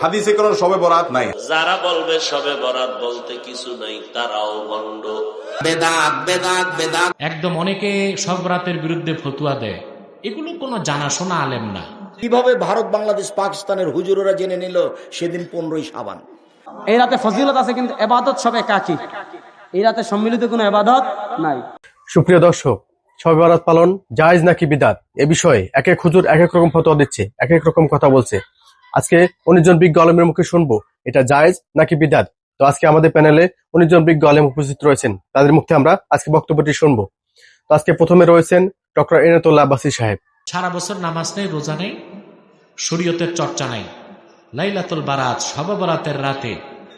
হাদিসে কোনো শবে বরাত নাই। যারা বলবে শবে বরাত বলতে কিছু নাই তারাও ভণ্ড। বেদাত বেদাত বেদাত। একদম অনেকে শব বরাতের বিরুদ্ধে ফতুয়া দেয়, এগুলো কোনো জানাশোনা আলেম না। কিভাবে ভারত বাংলাদেশ পাকিস্তানের হুজুরেরা জেনে নিল সেদিন 15ই শাবান? এই রাতে ফজিলত আছে কিন্তু এবাদত সবে কাকি, এই রাতে সম্মিলিত কোনো এবাদত নাই। সুপ্রিয় দর্শক, শবে বরাত পালন জায়েজ নাকি বিদআত এ বিষয়ে এক এক হুজুর এক এক রকম ফতোয়া দিচ্ছে, এক এক রকম কথা বলছে। আজকে 19 জন বিজ্ঞ আলেমের মুখে শুনবো এটা জায়েজ নাকি বিদআত। তো আজকে আমাদের প্যানেলে 19 জন বিজ্ঞ আলেম উপস্থিত রয়েছেন, তাদের মুখে আমরা আজকে বক্তব্যটি শুনবো। তো আজকে প্রথমে রয়েছেন ডক্টর এনায়েতুল্লাহ আব্বাসী সাহেব। সারা বছর নামাজ নেই, রোজা নেই, শরীয়তের চর্চা নাই, লাইলাতুল বারাত শবে বরাতের রাতে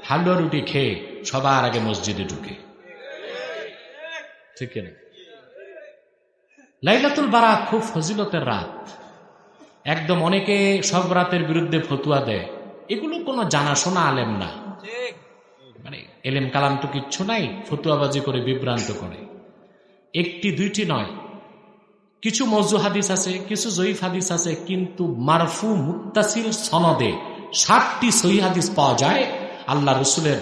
হালুয়া রুটি খেয়ে সবার আগে মসজিদে ঢুকে, ঠিক না? লাইলাতুল বারাত খুব ফজিলতের রাত। একদম অনেকে শব বরাতের বিরুদ্ধে ফতুয়া দেয়, এগুলো কোনো জানাশোনা আলেম না। মানে এলেম কালাম তো কিচ্ছু নাই, ফতুয়াবাজি করে বিভ্রান্ত করে। একটি দুইটি নয়, কিছু মওযু হাদিস আছে, কিছু জয়ীফ হাদিস আছে, কিন্তু মারফু মুত্তাসিল সনদে 60টি সহিহ হাদিস পাওয়া যায় আল্লাহ রসুলের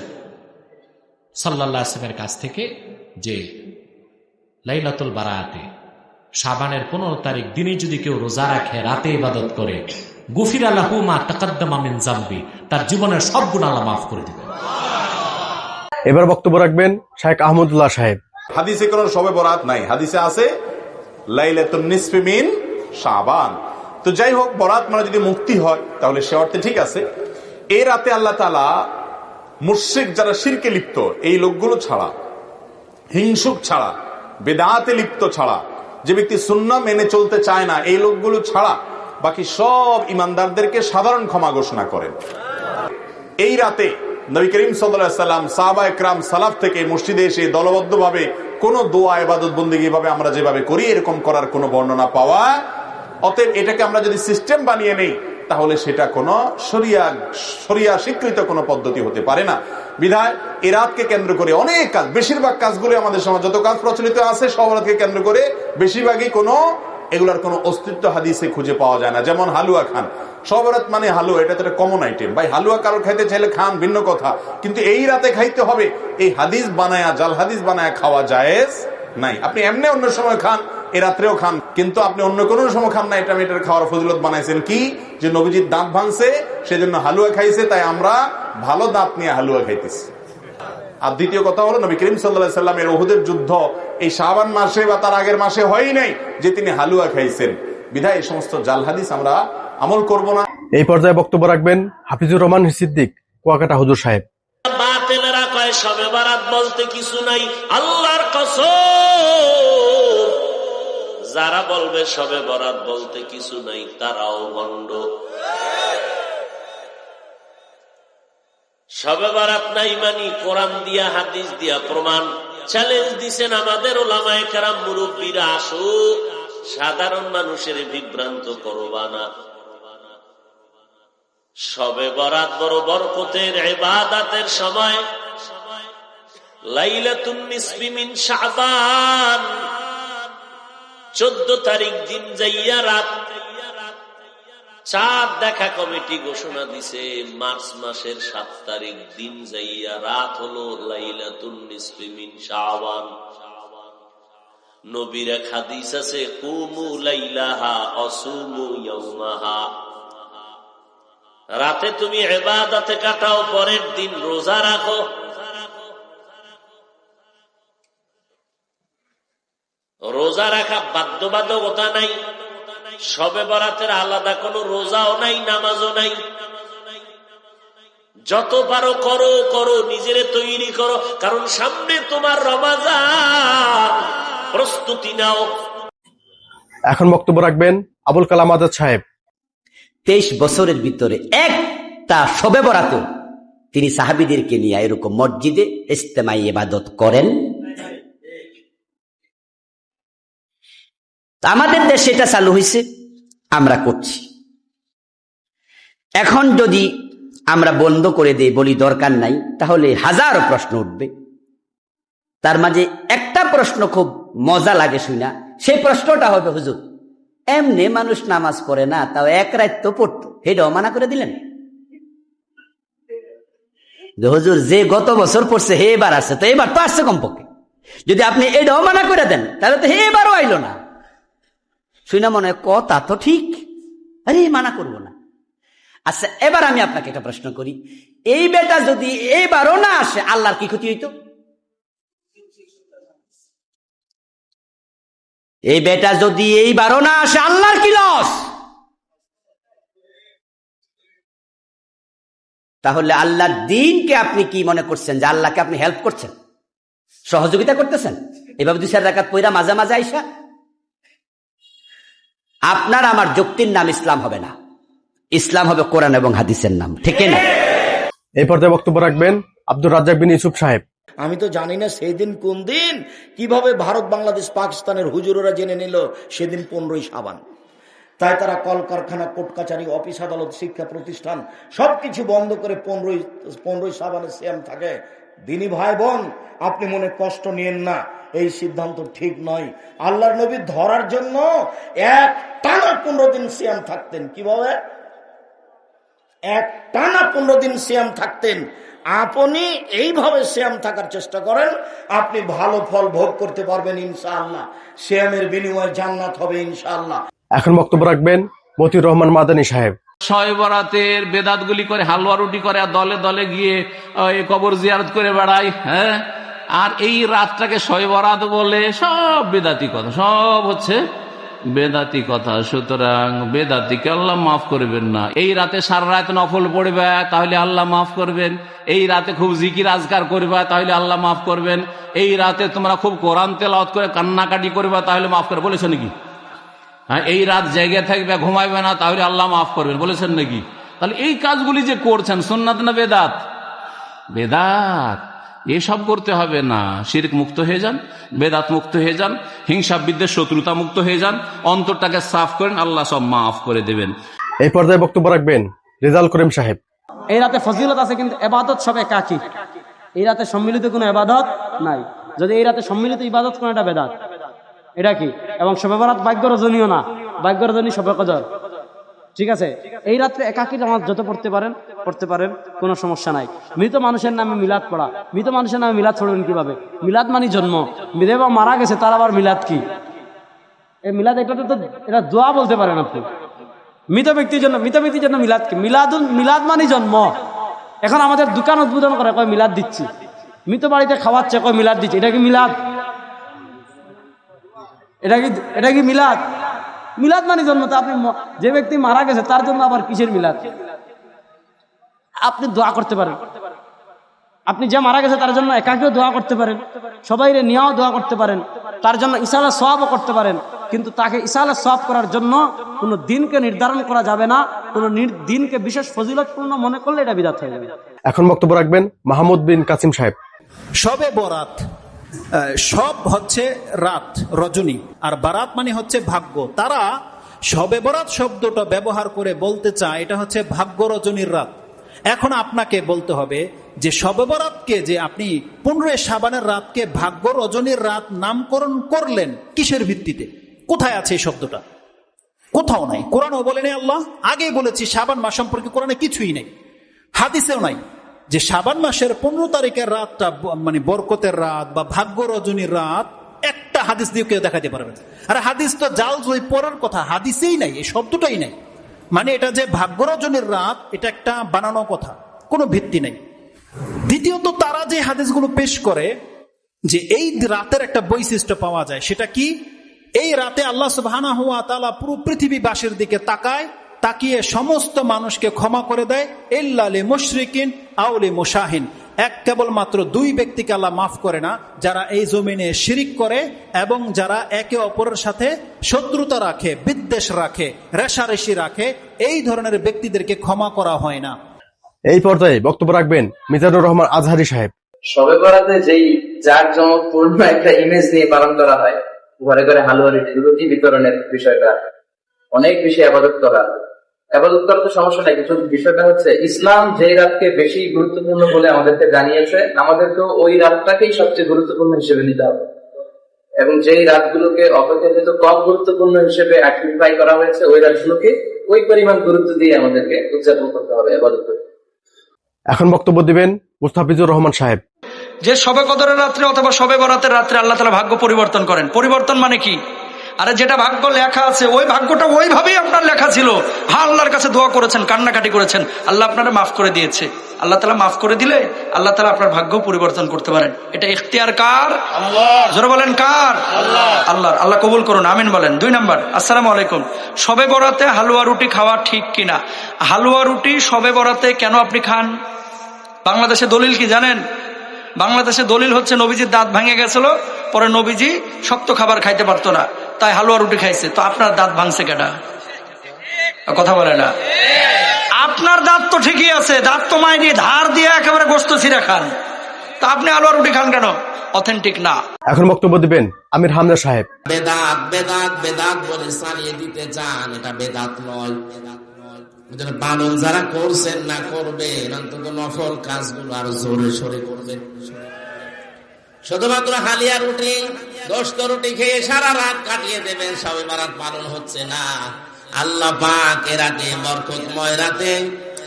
সাল্লাল্লাহু আলাইহি ওয়াসাল্লামের কাছ থেকে, যে লাইলাতুল বারাতে শাবানের 15 তারিখ দিনে যদি কেউ রোজা রাখে, রাতে ইবাদত করে, গুফিরা লাহু মা তাকাদ্দামা মিন যামবি, তার জীবনের সব গুনাহ আল্লাহ মাফ করে দিবেন। এবার বক্তব্য রাখবেন শাইখ আহমদুল্লাহ সাহেব। হাদিসে কোনো শবে বরাত নাই, হাদিসে আছে লাইলাতুন নিসফি মিন শাবান। তো যাই হোক, বরাত মানে যদি মুক্তি হয় তাহলে সে অর্থে ঠিক আছে। এই রাতে আল্লাহ তাআলা মুশরিক যারা শিরকে লিপ্ত এই লোকগুলো ছাড়া, হিংসুক ছাড়া, বেদাতে লিপ্ত ছাড়া, যে ব্যক্তি সুন্নাহ মেনে চলতে চায় না এই লোকগুলো ছাড়া বাকি সব ইমানদারদেরকে সাধারণ ক্ষমা ঘোষণা করেন। এই রাতে নবী করিম সাল্লাল্লাহু আলাইহি ওয়াসাল্লাম, সাহাবায়ে কেরাম, সালাফ থেকে মসজিদে এসে দলবদ্ধভাবে কোনো দোয়া ইবাদত বন্দেগী ভাবে আমরা যেভাবে করি এরকম করার কোনো বর্ণনা পাওয়া। অতএব এটাকে আমরা যদি সিস্টেম বানিয়ে নেই তাহলে সেটা কোনো শরিয়া স্বীকৃত কোনো পদ্ধতি হতে পারে না। বিধায় এই রাতকে কেন্দ্র করে অনেক কাজ, বেশিরভাগ কাজগুলো আমাদের সমাজ যত কাজ প্রচলিত আছে সব রাতকে কেন্দ্র করে বেশিরভাগই কোনো এগুলার কোনো অস্তিত্ব হাদিসে খুঁজে পাওয়া যায় না। যেমন হালুয়া খান, শবে বরাত মানে হালুয়া, এটা তো একটা কমন আইটেম। ভাই হালুয়া কারোর খাইতে চাইলে খান, ভিন্ন কথা, কিন্তু এই রাতে খাইতে হবে এই হাদিস বানায়া, জাল হাদিস বানায়া খাওয়া জায়েজ নাই। আপনি এমনি অন্য সময় খান, এ রাত্রেও খান, কিন্তু আপনি অন্য কোনো সময় খান না। এটা মেয়েটার খাওয়ার ফজিলত বানাইছেন কি, যে নবীজির দাঁত ভাঙছে সেজন্য হালুয়া খাইছে, তাই আমরা ভালো দাঁত নিয়ে হালুয়া খাইতেছি। আর দ্বিতীয় কথা হলো, নবী করিম সাল্লাল্লাহু আলাইহি ওয়াসাল্লামের উহুদের যুদ্ধ এই শাবান মাসে বা তার আগের মাসে হয়ই নাই যে তিনি হালুয়া খাইছেন। বিধায় এই সমস্ত জাল হাদিস আমরা আমল করব না। এই পর্যায়ে বক্তব্য রাখবেন হাফিজুর রহমান সিদ্দিক, কুয়াকাটা হুজুর সাহেব। বাতিলেরা কয় শবে বরাত বলতে কিছু নাই, আল্লাহর কসম যারা বলবে শবে বরাত বলতে কিছু নাই তারাও ভণ্ড। শবে বরাত নাই মানি কোরআন দিয়া হাদিস দিয়া প্রমাণ। চ্যালেঞ্জ দিছেন আমাদের ওলামায়ে কেরাম, মুরব্বীরা, আসো সাধারণ মানুষের বিভ্রান্ত করবা না। শবে বরাত বড় বরকতের ইবাদতের সময়। লাইলাতুন নিসফি মিন শাবান 14 তারিখ দিন যাইয়া রাত, চাঁদ দেখা কমিটি ঘোষণা দিছে মার্চ মাসের 7 তারিখ দিন যাইয়া রাত হলো লাইলাতুন নিসফি মিন শাবান। নবীর এক হাদিস আছে, কুমু লাইলাহা অসুমু ইয়াউমাহা, রাতে তুমি ইবাদতে কাটাও, পরের দিন রোজা রাখো। রোজা রাখা বাধ্যবাধকতা নাই, শবে বরাতের আলাদা কোনো রোজাও নাই, নামাজও নাই। যত পারো করো করো, নিজেরে তৈরি করো, কারণ সামনে তোমার রমাজান, প্রস্তুতি নাও। এখন বক্তব্য রাখবেন আবুল কালাম আজাদ সাহেব। 23 বছরের ভিতরে একটা শবে বরাতে তিনি সাহাবীদেরকে নিয়ে এরকম মসজিদে ইজতেমাই ইবাদত করেন। আমাদের দেশে এটা চালু হয়েছে, আমরা করছি। এখন যদি আমরা বন্ধ করে দেই, বলি দরকার নাই, তাহলে হাজারো প্রশ্ন উঠবে। তার মাঝে একটা প্রশ্ন খুব মজা লাগে শুনা, সেই প্রশ্নটা হবে, হুজুর এমনি মানুষ নামাজ পড়ে না, তাও এক রাত তো পড়তো, এটাও মানা করে দিলেন। যে হুজুর যে গত বছর পড়ছে হে এবার আসছে, তো এবার তো আসছে কমপক্ষে। যদি আপনি এটাও মানা করে দেন তাহলে তো হে এবারও আইলো না। শুনে মনে হয় কথা তো ঠিক, আরে মানা করবো না। আচ্ছা, এবার আমি আপনাকে একটা প্রশ্ন করি, এই বেটা যদি এইবারও না আসে আল্লাহর কি ক্ষতি হইতো? এই বেটা যদি এইবারও না আসে আল্লাহর কি লস? তাহলে আল্লাহর দ্বীনকে আপনি কি মনে করছেন যে আল্লাহকে আপনি হেল্প করছেন, সহযোগিতা করতেছেন এভাবে 2-4 রাকাত পয়রা মাঝে মাঝে আইসা? আপনার আমার যুক্তির নাম ইসলাম হবে না, ইসলাম হবে কোরআন এবং হাদিসের নাম, ঠিক না? এই পর্যায়ে বক্তব্য রাখবেন আব্দুর রাজ্জাক বিন ইউসুফ সাহেব। আমি তো জানি না সেই দিন কোন দিন, কিভাবে ভারত বাংলাদেশ পাকিস্তানের হুজুরেরা জেনে নিল সেদিন 15ই শাবান। তাই তারা কলকারখানা, কোর্ট কাছারি, অফিস আদালত, শিক্ষা প্রতিষ্ঠান সবকিছু বন্ধ করে 15ই শাবানের সিয়াম থাকে। দিনী ভাই বোন, আপনি মনে কষ্ট নিয়েন না, এই সিদ্ধান্ত ঠিক নয়। আল্লাহর নবী ধরার জন্য এক টানা 15 দিন সিয়াম থাকতেন। কিভাবে? এক টানা 15 দিন সিয়াম থাকতেন। আপনি এইভাবে সিয়াম থাকার চেষ্টা করেন, আপনি ভালো ফল ভোগ করতে পারবেন ইনশাআল্লাহ। সিয়ামের বিনিময়ে জান্নাত হবে ইনশাআল্লাহ। এখন বক্তব্য রাখবেন মতিউর রহমান মাদানী সাহেব। শবে বরাতের বেদাত গুলি করে, হালুয়া রুটি করে, আর দলে দলে গিয়ে কবর জিয়ারত করে বেড়ায়। হ্যাঁ, আর এই রাতটাকে শবে বরাত বলে, সব বেদাতি কথা, সব হচ্ছে বেদাতি কথা। সুতরাং বেদাতিকে আল্লাহ মাফ করবেন না। এই রাতে সারা রাত নফল পড়বে তাহলে আল্লাহ মাফ করবেন। এই রাতে খুব জিকির আজকার করবে তাহলে আল্লাহ মাফ করবেন। এই রাতে তোমরা খুব কোরআন তেলাওয়াত করে কান্নাকাটি করবে তাহলে মাফ করে, বলেছে নাকি? হ্যাঁ, এই রাত জেগে থাকবে, ঘুমাইবে না তাহলে আল্লাহ মাফ করবেন, বলেছেন নাকি? তাহলে এই কাজগুলি যে করছেন সুন্নাত না বেদাত? বেদাত। এসব করতে হবে না। শিরক মুক্ত হয়ে যান, বেদাত মুক্ত হয়ে যান, হিংসা বিদ্বেষ শত্রুতা মুক্ত হয়ে যান, অন্তরটাকে সাফ করেন, আল্লাহ সব মাফ করে দেবেন। এই পর্যায়ে বক্তব্য রাখবেন রেজাল করিম সাহেব। এই রাতে ফজিলত আছে কিন্তু এবাদত সব একাকী। এই রাতে সম্মিলিত কোনো এবাদত নাই। যদি এই রাতে সম্মিলিত ইবাদত কোনো একটা বেদাত, এটা কি? এবং শবে বরাত ভাগ্য রজনীয় না, ভাগ্য রজনী শবে কদর, ঠিক আছে? এই রাত্রে একাকী নামাজ যত পড়তে পারেন, কোনো সমস্যা নাই। মৃত মানুষের নামে মিলাদ পড়া, মৃত মানুষের নামে মিলাদ ছড়বেন কিভাবে? মিলাদ মানে জন্ম, বিধবা মারা গেছে তার আবার মিলাদ কি? এই মিলাদ, এটা দোয়া বলতে পারেন আপনি। মৃত ব্যক্তির জন্য মিলাদ কি? মিলাদ মানে জন্ম। এখন আমাদের দোকান উদ্বোধন করে কয় মিলাদ দিচ্ছি, মৃত বাড়িতে খাওয়াচ্ছে কয় মিলাদ দিচ্ছি, এটা কি মিলাদ? এটা কি মিলাদ? মিলাদ মানে জন্ম। তো আপনি যে ব্যক্তি মারা গেছে তার জন্য আবার কিসের মিলাদ? আপনি দোয়া করতে পারেন, আপনি যে মারা গেছে তার জন্য একাকেও দোয়া করতে পারেন, সবাই নিয়েও দোয়া করতে পারেন, তার জন্য ইসালা সওয়াবও করতে পারেন। কিন্তু তাকে ইসালা সওয়াব করার জন্য কোনো দিনকে নির্ধারণ করা যাবে না। কোনো দিনকে বিশেষ ফজিলতপূর্ণ মনে করলে এটা বিদআত হয়ে যাবে। এখন বক্তব্য রাখবেন মাহমুদ বিন কাসিম সাহেব। শবে বরাত, সব হচ্ছে রাত, রজনী, আর বারাত মানে হচ্ছে ভাগ্য। তারা শবে বরাত শব্দটা ব্যবহার করে বলতে চায় এটা হচ্ছে ভাগ্য রজনীর রাত। এখন আপনাকে বলতে হবে যে শবে বরাতকে যে আপনি 15 শাবানের রাতকে ভাগ্য রজনীর রাত নামকরণ করলেন কিসের ভিত্তিতে? কোথায় আছে এই শব্দটা? কোথাও নাই। কোরআনও বলেনি আল্লাহ। আগেই বলেছি শাবান মাস সম্পর্কে কোরআনে কিছুই নেই, হাদিসেও নাই যে শাবান মাসের 15 তারিখের রাতটা মানে বরকতের রাত বা ভাগ্য রজনীর রাত। একটা হাদিস দিয়ে কেউ দেখাতে পারবে না। আর হাদিস তো জাল জয় পড়ার কথা, হাদিসেই নাই, এই শব্দটাই নাই। মানে এটা যে ভাগ্য রজনীর রাত, এটা একটা বানানো কথা, কোনো ভিত্তি নেই। দ্বিতীয়ত, তারা যে হাদিসগুলো পেশ করে যে এই রাতের একটা বৈশিষ্ট্য পাওয়া যায়, সেটা কি? এই রাতে আল্লাহ সুবহানাহু ওয়া তাআলা পুরো পৃথিবীবাসীর দিকে তাকায়, তাকিয়ে সমস্ত মানুষকে ক্ষমা করে দেয়, ইল্লা লিল মুশরিকিন আও লিল মুশাহিন। কেবলমাত্র 2 ব্যক্তিকে আল্লাহ মাফ করে না, যারা এই জমিনে শিরিক করে এবং যারা একে অপরের সাথে শত্রুতা রাখে, বিদ্বেষ রাখে, রেষারেষি রাখে, এই ধরনের ব্যক্তিদেরকে ক্ষমা করা হয় না। এই পর্যায়ে বক্তব্য রাখবেন মিজানুর রহমান আজহারী সাহেব। শবে বরাতে যেই জাঁকজমকপূর্ণ একটা ইমেজ নিয়ে পালন করা হয়, ঘরে ঘরে হালুয়া রুটি বিতরণের বিষয়টা, অনেক বেশি আবাদত করা তো সমস্যা নাই, কিন্তু বিষয়টা হচ্ছে ইসলাম যেই রাতকে বেশি গুরুত্বপূর্ণ বলে আমাদেরকে জানিয়েছে, আমাদেরকে ওই রাতটাকেই সবচেয়ে গুরুত্বপূর্ণ হিসেবে নিতে হবে। এবং যেই রাতগুলোকে অপেক্ষাকৃত কম গুরুত্বপূর্ণ হিসেবে আইডেন্টিফাই করা হয়েছে, ওই রাতগুলোকে ওই পরিমাণ গুরুত্ব দিয়ে আমাদেরকে উদযাপন করতে হবে, আবাদত করতে। এখন বক্তব্য দিবেন মুস্তাফিজুর রহমান সাহেব। যে শবে কদরের রাত্রে অথবা শবে বরাতের রাত্রে আল্লাহ তাআলা ভাগ্য পরিবর্তন করেন। পরিবর্তন মানে কি? আরে যেটা ভাগ্য লেখা আছে ওই ভাগ্যটা ওইভাবেই আপনার লেখা ছিল। হ্যাঁ, আল্লাহর কাছে দোয়া করেছেন, কান্নাকাটি করেছেন, আল্লাহ আপনারা মাফ করে দিয়েছে। আল্লাহ তাআলা মাফ করে দিলে আল্লাহ তাআলা আপনার ভাগ্য পরিবর্তন করতে পারেন। এটা ইখতিয়ার কার? আল্লাহ। জোরে বলেন কার? আল্লাহর। আল্লাহ কবুল করুন, আমিন বলেন। 2 নাম্বার, আসসালামু আলাইকুম। শবে বরাতে হালুয়া রুটি খাওয়া ঠিক কিনা? হালুয়া রুটি শবে বরাতে কেন আপনি খান? বাংলাদেশে দলিল কি জানেন? বাংলাদেশে দলিল হচ্ছে নবীজির দাঁত ভেঙে গেছিল, পরে নবীজি শক্ত খাবার খাইতে পারতো না, তাই হালুয়া রুটি খাইছে। তো আপনার দাঁত ভাঙছে কেডা? কথা বলে না। আপনার দাঁত তো ঠিকই আছে, দাঁত তো মাইনি, ধার দিয়ে একেবারে গোস্ত ছিঁড়ে খান, তা আপনি হালুয়া রুটি খান কেন? অথেন্টিক না। এখন বক্তব্য দিবেন আমির হামজা সাহেব। বেদাত বেদাত বেদাত বলে চালিয়ে দিতে চান, এটা বেদাত নয়। পালন যারা করছেন না করবেন, অন্তত নফল কাজগুলো আরো জোরে সোরে করবেন। শুধুমাত্র হালিয়া রুটি, দোস্ত রুটি খেয়ে সারা রাত কাটিয়ে দেবেন, শবে বরাত পালন হচ্ছে না। আল্লাহ পাক এ রাতে, বরকতময় রাতে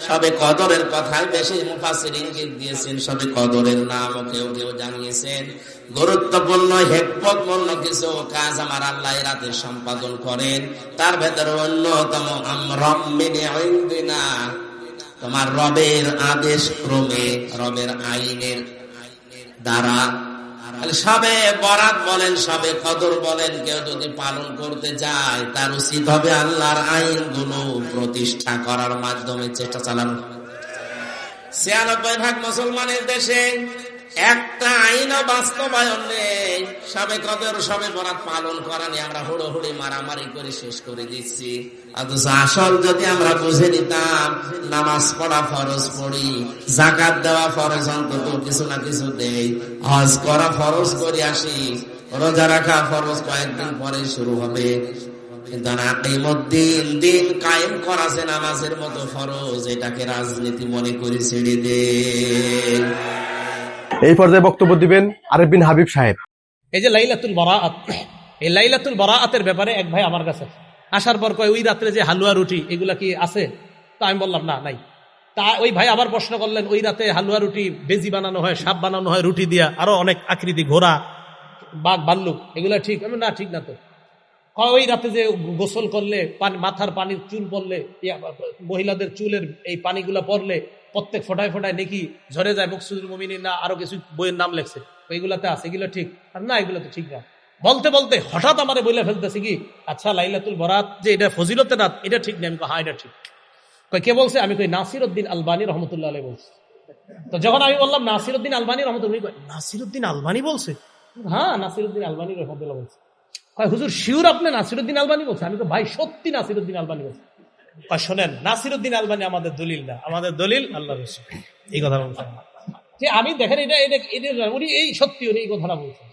শবে কদরের কথাই বেশি মুফাসসির ইঙ্গিত দিয়েছেন। শবে কদরের নামও কেউ কেউ জানিয়েছেন। গুরুত্বপূর্ণ হেকমতপূর্ণ কিছু কাজ আমার আল্লাহ এই রাতে সম্পাদন করেন। তার ভেতরে অন্যতম তোমার রবের আদেশ ক্রমে, রবের আইনের দ্বারা সবে বরাত বলেন, সবে কদর বলেন, কেউ যদি পালন করতে যায় তার উচিত হবে আল্লাহর আইনগুলো প্রতিষ্ঠা করার মাধ্যমে চেষ্টা চালানো। 96% মুসলমানের দেশে একটা আইনও বাস্তবায়ন নেই। সবে কদর সবে বরাত পালন করা নিয়ে আমরা হুড়োহুড়ি মারামারি করে শেষ করে দিচ্ছি। অথচ আসল যদি আমরা বুঝে নিতাম, নামাজ পড়া ফরজ পড়ি, যাকাত দেওয়া ফরজ, অন্তত কিছু না কিছু দেই, হজ করা ফরজ করে আসি, রোজা রাখা ফরজ কয়েকদিন পরে শুরু হবে, কিন্তু আকিমুদ্দিন, দিন কায়েম করা যে নামাজের মতো ফরজ, এটাকে রাজনীতি মনে করে ছেড়ে দেন। এই পর্যায়ে বক্তব্য দিবেন আরিফ বিন হাবিব সাহেব। এই যে লাইলাতুল বারাআত, এই লাইলাতুল বারাআতের ব্যাপারে এক ভাই আমার কাছে আসার পর কয়, ওই রাত্রে যে হালুয়া রুটি এগুলা কি আছে? তো আমি বললাম না, নাই। তা ওই ভাই আবার প্রশ্ন করলেন, ওই রাতে হালুয়া রুটি বেজি বানানো হয়, সাপ বানানো হয় রুটি দিয়া, আরো অনেক আকৃতি, ঘোড়া, বাঘ, ভাল্লুক, এগুলা ঠিক? আমি না, ঠিক না। তো ওই রাতে যে গোসল করলে, মাথার পানির চুল পড়লে, মহিলাদের চুলের এই পানিগুলা পড়লে প্রত্যেক ফোটায় ফোটায় নেকি ঝরে যায়, মুকসুদুল মুমিনিন না আরো কিছু বইয়ের নাম লেখছে, ওইগুলাতে আছে, এগুলো ঠিক? আর না, এগুলো তো ঠিক না। বলতে বলতে হঠাৎ আমারে বলে ফেলতেছে কি, আচ্ছা লাইলাতুল বরাত যে এটা ফজিলতের রাত, এটা ঠিক না? আমি হ্যাঁ, এটা ঠিক। কে বলছে? আমি কই নাসিরউদ্দিন আলবানী রহমতুল্লাহ আলাইহি বলছে। তো যখন আমি বললাম নাসিরউদ্দিন আলবানী রহমতুল্লাহ, নাসিরউদ্দিন আলবানী বলছে? হ্যাঁ, নাসিরউদ্দিন আলবানী রহমতুল্লাহ বলছে। হুজুর শিওর আপনি নাসিরউদ্দিন আলবানী বলছে? আমি ভাই সত্যি নাসিরউদ্দিন আলবানী বলছে। শোনেন, নাসিরউদ্দিন আলবানী আমাদের দলিল না, আমাদের দলিল আল্লাহ রাসূল। এই কথা বলছেন যে আমি দেখেন, এটা উনি এই সত্যি উনি এই কথাটা বলছেন।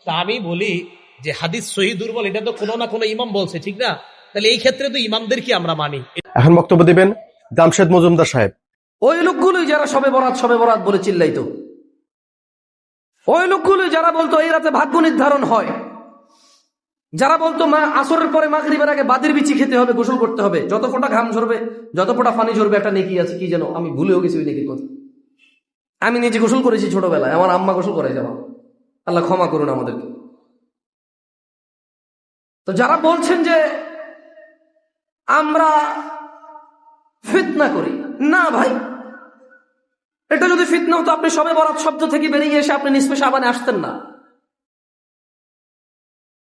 তা আমি বলি যে হাদিস সহিহ দুর্বল, এটা তো কোনো না কোনো ইমাম বলছে, ঠিক না? তাহলে এই ক্ষেত্রে তো ইমামদের কি আমরা মানি? এখন বক্তব্য দিবেন জামশেদ মজুমদার সাহেব। ওই লোকগুলোই যারা শবে বরাত বলে চিল্লাইতো, ওই লোকগুলোই যারা বলতো এই রাতে ভাগ্য নির্ধারণ হয়, যারা বলতো মা আসরের পরে মাগরিবের আগে বাদের বিচি খেতে হবে, গোসল করতে হবে, যত ফোঁটা ঘাম ঝরবে, যত ফোঁটা পানি ঝরবে, একটা নেকি আছে, কি যেন আমি ভুলেও গেছি ওই নেকির কথা। আমি নিজে গোসল করেছি ছোটবেলায়, আমার আম্মা গোসল করে যাওয়া, আল্লাহ ক্ষমা করুন আমাদেরকে। তো যারা বলছেন যে আমরা ফিতনা করি, না ভাই, এটা যদি ফিতনা হতো আপনি শবে বরাত শব্দ থেকে বেরিয়ে এসে আপনি নিসফে শাবানে আসতেন না।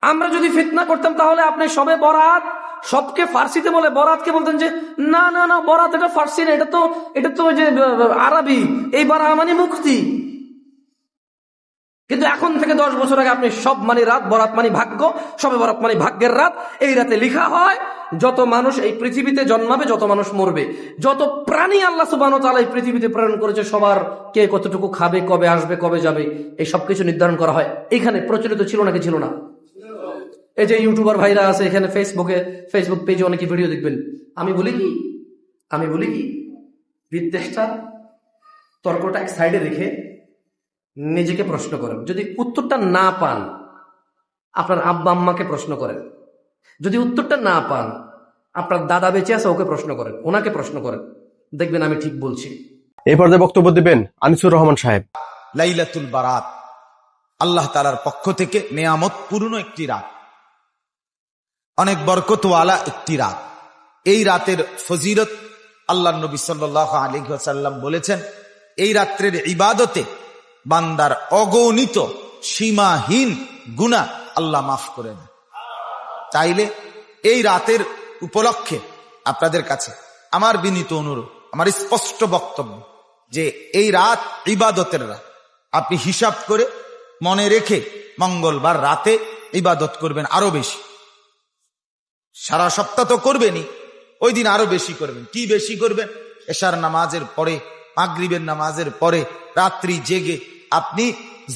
আমরা যদি ফিতনা করতাম তাহলে আপনি শবে বরাত সবকে ফার্সিতে বলে বরাতকে বলতেন যে না না না, বরাত এটা ফার্সি না, এটা তো যে আরবি, এই বারা মানে মুক্তি। কিন্তু এখন থেকে 10 বছর আগে আপনি সব মানে রাত, বরাত মানে ভাগ্য, শবে বরাত মানে ভাগ্যের রাত। এই রাতে লেখা হয় যত মানুষ এই পৃথিবীতে জন্মাবে, যত মানুষ মরবে, যত প্রাণী আল্লাহ সুবহানাহু ওয়া তাআলা এই পৃথিবীতে প্রেরণ করেছে, সবার কে কতটুকু খাবে, কবে আসবে, কবে যাবে, এই সবকিছু নির্ধারণ করা হয়। এখানে প্রচলিত ছিল নাকি ছিল না? এই যে ইউটিউবার ভাইরা আছে এখানে, ফেসবুক পেজে অনেকে ভিডিও দেখবেন। আমি বলি কি বিদ্বেষটা, তর্কটা এক সাইডে রেখে নিজেকে প্রশ্ন করেন। যদি উত্তরটা না পান, আপনার আব্বা আম্মাকে প্রশ্ন করেন। যদি উত্তরটা না পান, আপনার দাদা বেঁচে আছে, ওকে প্রশ্ন করেন, ওনাকে প্রশ্ন করেন, দেখবেন আমি ঠিক বলছি। এই পর্যায়ে বক্তব্য দিবেন আনিসুর রহমান সাহেব। লাইলাতুল বারাত আল্লাহ তাআলার পক্ষ থেকে নেয়ামত পূর্ণ একটি রাত, অনেক বরকতওয়ালা একটি রাত। এই রাতের ফজিলত আল্লাহ নবী সাল্লাল্লাহু আলাইহি ওয়াসাল্লাম বলেছেন, এই রাত্রের ইবাদতে বান্দার অগণিত সীমাহীন গুনাহ আল্লাহ মাফ করে দেন। চাইলে এই রাতের উপলক্ষে আপনাদের কাছে আমার বিনীত অনুরোধ, আমার স্পষ্ট বক্তব্য যে এই রাত ইবাদতের রাত। আপনি হিসাব করে মনে রেখে মঙ্গলবার রাতে ইবাদত করবেন আরো বেশি। সারা সপ্তাহ তো করবেনই, ওই দিন আরো বেশি করবেন। কি বেশি করবেন? এশার নামাজের পরে, মাগরিবের নামাজের পরে রাত্রি জেগে আপনি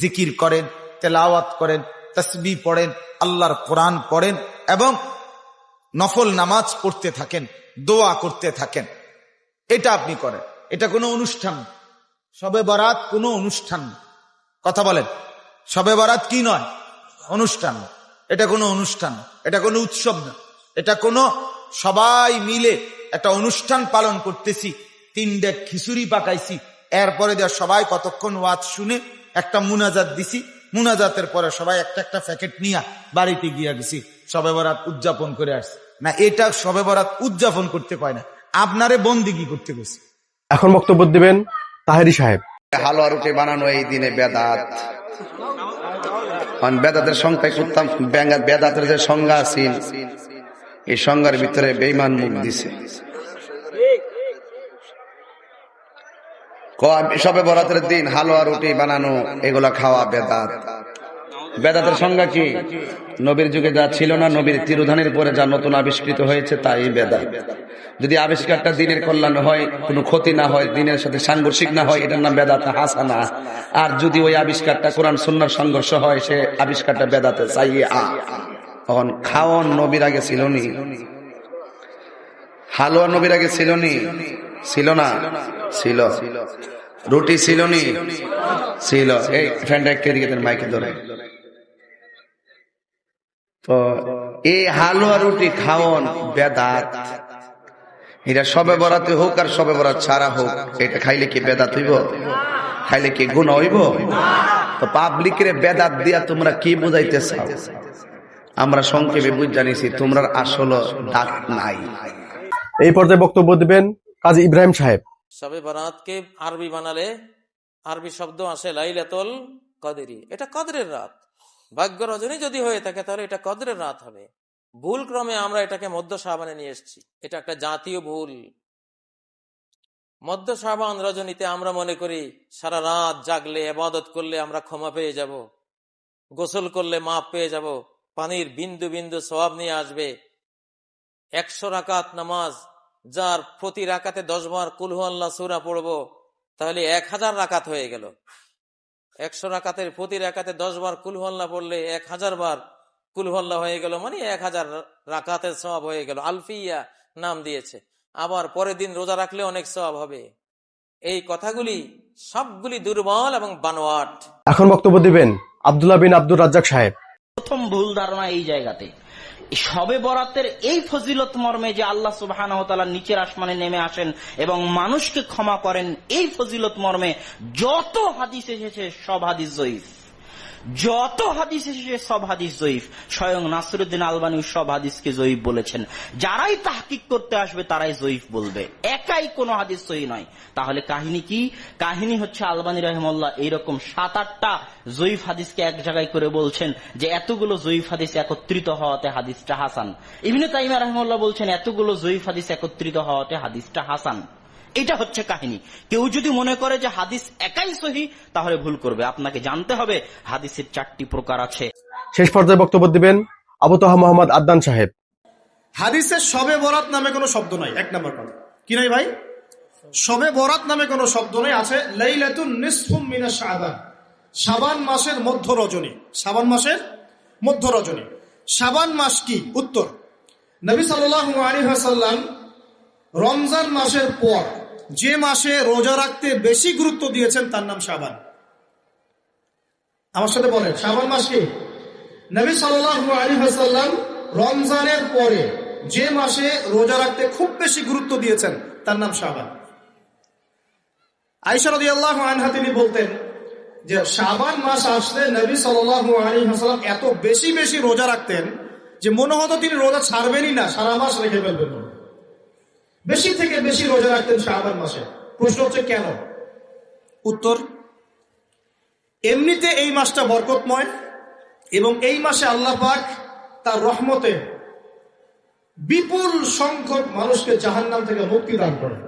জিকির করেন, তেলাওয়াত করেন, তাসবিহ পড়েন, আল্লাহর কোরআন পড়েন এবং নফল নামাজ পড়তে থাকেন, দোয়া করতে থাকেন। এটা আপনি করেন। এটা কোনো অনুষ্ঠান, শবে বরাত কোনো অনুষ্ঠান না। কথা বলেন, শবে বরাত কি নয়? অনুষ্ঠান। এটা কোনো অনুষ্ঠান, এটা কোনো উৎসব না, এটা কোনো সবাই মিলে একটা অনুষ্ঠান পালন করতেছি, 3 ডেক খিচুড়ি পাকাইছি, এরপরে সবাই কতক্ষণ ওয়াজ শুনে একটা মুনাজাত দিছি, মুনাজাতের পরে সবাই একটা একটা প্যাকেট নিয়ে বাড়িতে গিয়া গেছি, শবে বরাত উদযাপন করে আসছি না। এটা শবে বরাত উদযাপন করতে পায় না, আপনারে বন্দিগি করতে গেছি। এখন বক্তব্য দিবেন তাহেরি সাহেব। হালুয়া রুটি বানানো এই দিনে বেদাত। বেদাতের সংখ্যায় করতাম, বেদাতের যে সংজ্ঞা আছে এই সংজ্ঞার ভিতরে বেঈমান মুখ দিছে। শবে বরাতের দিন হালুয়া রুটি বানানো এগুলা খাওয়া বেদাত। বেদাতের সংজ্ঞা কি? নবীর যুগে যা ছিল না, নবীর তিরোধানের পরে যা নতুন আবিষ্কৃত হয়েছে তাই বেদাত। যদি আবিষ্কারটা দিনের কল্যাণ হয়, কোনো ক্ষতি না হয়, দিনের সাথে সাংঘর্ষিক না হয়, এটার নাম বেদাত হাসানা। আর যদি ওই আবিষ্কারটা কোরআন সুন্নাহর সংঘর্ষ হয়, সে আবিষ্কারটা বেদাতে সাইয়্যা। তখন খাওয়ান নবীর আগে ছিল নি? হালুয়া নবীর আগে ছিল নি? ছিল না? ছিল। রুটি ছিল নি? ছিল। এই ফ্যানটা একটু এদিকে দেন, মাইকে ধরে। তো এই হালুয়া রুটি খাওয়ান বেদাত। এটা শবে বরাতে হোক আর শবে বরাত ছাড়া হোক, এটা খাইলে কি বেদাত হইব? খাইলে কি গুনাহ হইব? তো পাবলিকের বেদাত দিয়া তোমরা কি বুঝাইতে চাও? আমরা সংক্ষেপে বুঝ জানিছি, তোমরা আসলে দাঁত নাই। এই পর্যায়ে বক্তব্য দিবেন কাজী ইব্রাহিম সাহেব। শবে বরাতকে আরবি বানালে আরবি শব্দ আসে লাইলাতুল কদরি। এটা কদরের রাত। ভাগ্য রজনী যদি হয়ে থাকে তাহলে এটা কদরের রাত হবে। ভুল ক্রমে আমরা এটাকে মধ্য শাবানে নিয়ে এসেছি, এটা একটা জাতীয় ভুল। মধ্য শাবান রজনীতে আমরা মনে করি সারা রাত জাগলে ইবাদত করলে আমরা ক্ষমা পেয়ে যাব, গোসল করলে মাপ পেয়ে যাব, পানির বিন্দু বিন্দু সওয়াব নিয়ে আসবে। 100 রাকাত নামাজ, যার প্রতি রাকাতে 10 বার কুল হুয়াল্লাহ সূরা পড়বো, তাহলে 1000 রাকাত হয়ে গেল। 100 রাকাতের প্রতি রাকাতে 10 বার কুল হুয়াল্লাহ পড়লে 1000 বার কুল হুয়াল্লাহ হয়ে গেল, মানে 1000 রাকাতের সওয়াব হয়ে গেল। আলফিয়া নাম দিয়েছে। আবার পরের দিন রোজা রাখলে অনেক সওয়াব হবে। এই কথাগুলি সবগুলি দুর্বল এবং বানোয়াট। এখন বক্তব্য দিবেন আব্দুল্লাহ বিন আব্দুর রাজ্জাক সাহেব। প্রথম ভুল ধারণা এই জায়গাতে, শবে বরাতের এই ফজিলত মর্মে যে আল্লাহ সুবহানাহু ওয়া তাআলা নিচের আসমানে নেমে আসেন এবং মানুষকে ক্ষমা করেন, এই ফজিলত মর্মে যত হাদিস এসেছে সব হাদিস জয়ীফ। যত হাদিস এসেছে সব হাদিস জয়ীফ। স্বয়ং নাসিরউদ্দিন আলবানী সব হাদিসকে জয়ীফ বলেছেন। যারাই তাহকিক করতে আসবে তারাই জয়ীফ বলবে, একাই কোনো হাদিস সহি নয়। তাহলে কাহিনী কি? কাহিনী হচ্ছে আলবানী রাহিমাহুল্লাহ এইরকম 7-8টা জয়ীফ হাদিসকে এক জায়গায় করে বলছেন যে এতগুলো জয়ীফ হাদিস একত্রিত হওয়াতে হাদিসটা হাসান। ইবনে তাইমিয়া রাহিমাহুল্লাহ বলছেন এতগুলো জয়ীফ হাদিস একত্রিত হওয়াতে হাদিসটা হাসান। এটা হচ্ছে কাহিনী। কেউ যদি মনে করে যে হাদিস একাই সহি, তাহলে ভুল করবে। আপনাকে জানতে হবে হাদিসের 4টি প্রকার আছে। শেষ পর্যায়ে বক্তব্য দিবেন আবু তাহা মোহাম্মদ আদনান সাহেব। হাদিসের শবে বরাত নামে কোনো শব্দ নাই। 1 নম্বর কথা কি নাই ভাই? শবে বরাত নামে কোনো শব্দ নাই। আছে লাইলাতুন নিসফুম মিনাশ শাবান, শাবান মাসের মধ্য রজনী। শাবান মাসের মধ্য রজনী। শাবান মাস কি? উত্তর, নবী সাল্লাল্লাহু আলাইহি ওয়াসাল্লাম রমজান মাসের পর যে মাসে রোজা রাখতে বেশি গুরুত্ব দিয়েছেন তার নাম শাবান। আমার সাথে বলেন, শাবান মাস কি? নবী সাল্লাল্লাহু আলাইহি ওয়াসাল্লাম রমজানের পরে যে মাসে রোজা রাখতে খুব বেশি গুরুত্ব দিয়েছেন তার নাম শাবান। আয়েশা রাদিয়াল্লাহু আনহা তিনি বলতেন যে শাবান মাস আসলে নবী সাল্লাল্লাহু আলাইহি ওয়াসাল্লাম এত বেশি বেশি রোজা রাখতেন যে মনে হতো তিনি রোজা ছাড়বেনই না, সারা মাস রেখে ফেলবেন। বেশি থেকে বেশি রোজা রাখতেন শাবান মাসে। প্রশ্ন হচ্ছে কেন? উত্তর, এমনিতে এই মাসটা বরকতময় এবং এই মাসে আল্লাহ পাক তার রহমতে বিপুল সংখ্যক মানুষকে জাহান্নাম থেকে মুক্তি দান করেন।